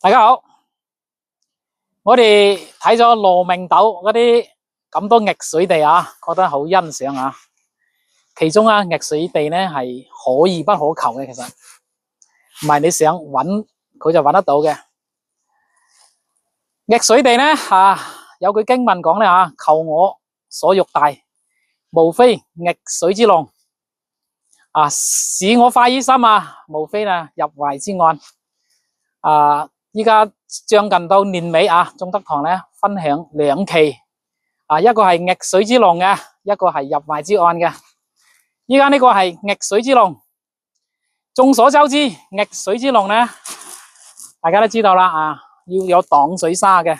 大家好，我哋睇咗羅明斗嗰啲咁多逆水地啊，覺得好欣賞啊。其中啊，逆水地咧係可遇不可求嘅，其實唔係你想揾佢就揾得到嘅。逆水地咧有句經文講咧求我所欲大，無非逆水之浪使我快意心無非入懷之岸依家將近到年尾中德堂咧分享兩期一個係逆水之浪嘅，一個係入懷之岸嘅。依家呢個係逆水之浪。眾所周知，逆水之浪咧，大家都知道啦要有擋水沙嘅。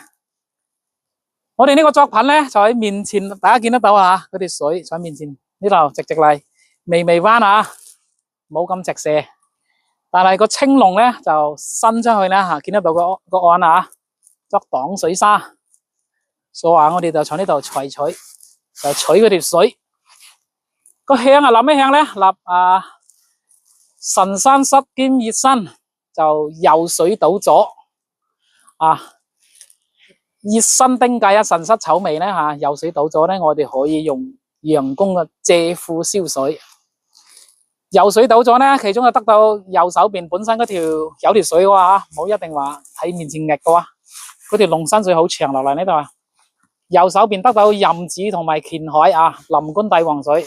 我哋呢個作品咧就喺面前，大家見得到嗰啲水在面前呢度直直嚟，微微彎冇咁直射。但係個青龍咧就伸出去咧見得到個岸作擋水沙，所以話我哋就從呢度取就取嗰條水。個向立咩向咧？立神山濕兼熱身，就右水倒左熱身丁計神濕丑味咧右水倒左咧，我哋可以用陽公嘅借庫燒水。右水倒咗咧，其中就得到右手邊本身嗰條有條水嘅話唔好一定話喺面前逆嘅話，嗰條龍山水好長落嚟呢度右手邊得到任子同埋乾海臨官帝王水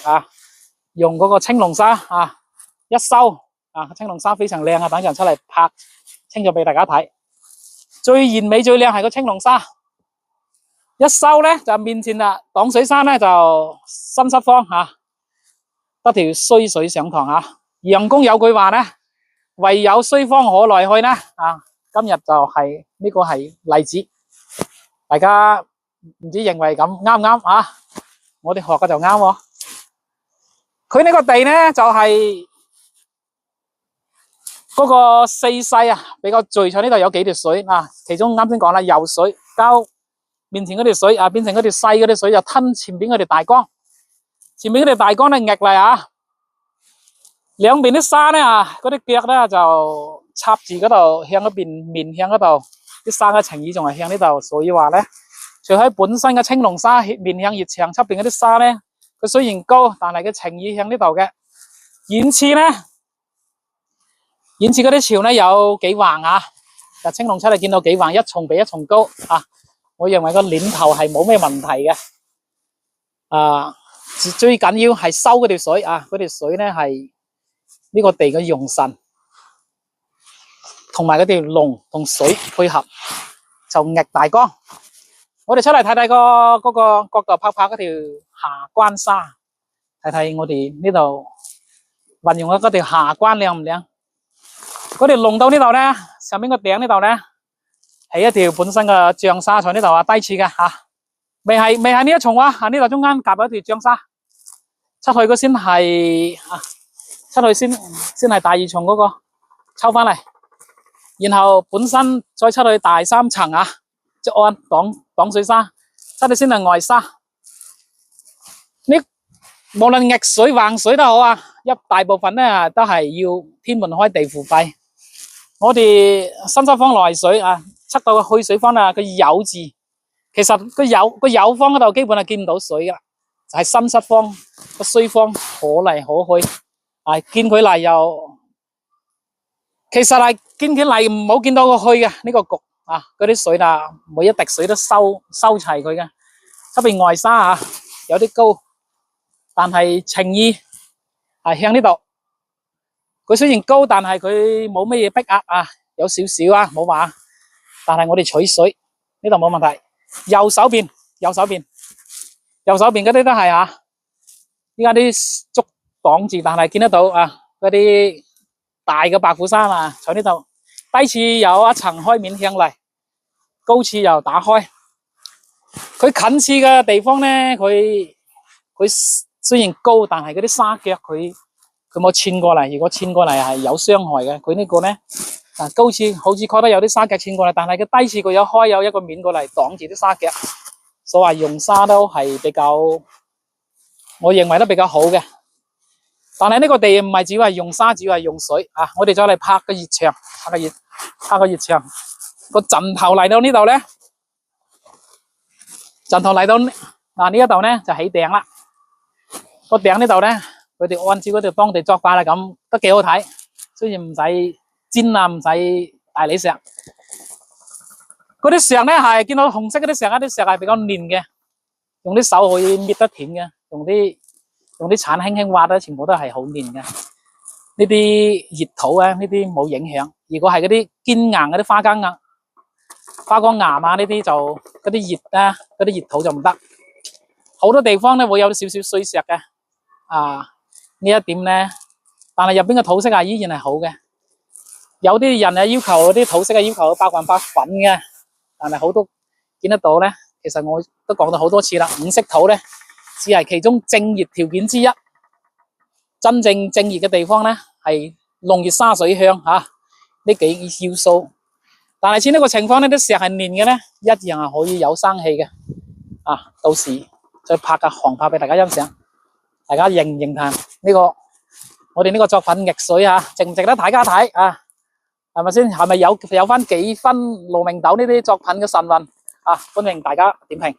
用嗰個青龍沙一收青龍沙非常靚等陣出嚟拍清咗俾大家睇。最完美最靚係個青龍沙，一收咧就面前擋水山咧就新濕方得條衰水上堂陽公有句話咧，唯有衰方可來去呢今日就係呢個係例子，大家唔知認為咁啱唔啱我哋學嘅就啱佢呢個地咧就係嗰個四勢比較聚在呢度有幾條水其中啱先講啦，右水交面前嗰條水變成嗰條細嗰啲水就吞前邊嗰條大江。前面嗰條大江咧逆嚟兩邊啲沙咧嗰啲腳咧就插住嗰度，向嗰邊面向嗰度，啲沙嘅情意仲係向呢度，所以話咧，除喺本身嘅青龍沙面向月牆出邊嗰啲沙咧，佢雖然高，但係佢情意向呢度嘅。遠次嗰啲潮咧有幾橫青龍出嚟見到幾橫，一重比一重高我認為個鏈頭係冇咩問題嘅最緊要係收嗰條水嗰條水咧係呢個地嘅用神，同埋嗰條龍同水配合就逆大江。我哋出嚟睇睇嗰個角度拍拍嗰條下關沙，睇睇我哋呢度運用嗰條下關靚唔靚？嗰條龍到呢度咧，上面個頂呢度咧係一條本身嘅象沙在呢度低處嘅未係呢一重呢度中間夾咗一條象沙，出去嗰先係出去先係第二重嗰個抽翻嚟，然後本身再出去第三層即按擋水沙，出去先係外沙。呢無論逆水橫水都好一大部分咧都係要天門開地庫閉。我哋新濕方來水測到個去水方個有字，其實個有方嗰度基本係見唔到水噶，就係新濕方個衰方可嚟可去見佢嚟又其實係見佢嚟唔好見到個去嘅呢個局嗰啲水每一滴水都收齊佢嘅。出邊外沙有啲高，但係情意係向呢度。佢雖然高，但係佢冇乜嘢逼壓有少少冇話。但係我哋取水呢度冇問題。右手邊嗰啲都係依家啲竹擋住，但係見得到嗰啲大嘅白虎山在呢度。低處有一層開面向嚟，高處又打開。佢近處嘅地方咧，佢雖然高，但係嗰啲沙腳佢冇穿過嚟。如果穿過嚟係有傷害嘅。佢呢個咧高處好似覺得有啲沙腳穿過嚟，但係佢低處佢有一個面過嚟擋住啲沙腳，所以用沙都係比較，我認為都比較好嘅。但係呢個地唔係只係用沙，只係用水我哋再嚟拍個熱牆，拍個熱牆。個陣頭嚟到呢度咧，陣頭嚟到嗱呢一度咧就起頂啦。個頂呢度咧，佢哋按照嗰條當地作法啦，咁都幾好睇。雖然唔使煎啊，唔使大理石。嗰啲石咧係見到紅色嗰啲石，啲石係比較嫩嘅，用啲手可以搣得斷嘅，用啲鏟輕輕挖咧，全部都係好嫩嘅。呢啲熱土啊，呢啲冇影響。如果係嗰啲堅硬嗰啲花崗岩啊，呢啲就嗰啲熱啊，嗰啲熱土就唔得。好多地方咧會有少少碎石嘅，呢一點咧，但係入邊嘅土色啊依然係好嘅。有啲人啊要求嗰啲土色嘅要求100%粉嘅，但係好多見得到咧。其實我都講到好多次啦，五色土咧只係其中正熱條件之一。真正正熱嘅地方咧係弄熱沙水香呢幾要素。但係似呢個情況呢，啲石係嫩嘅咧，一樣係可以有生氣嘅。到時再拍個航拍俾大家欣賞，大家認唔認同呢個我哋呢個作品逆水值唔值得大家睇係咪先？係咪有翻幾分鹿鳴豆呢啲作品嘅神韻歡迎大家點評。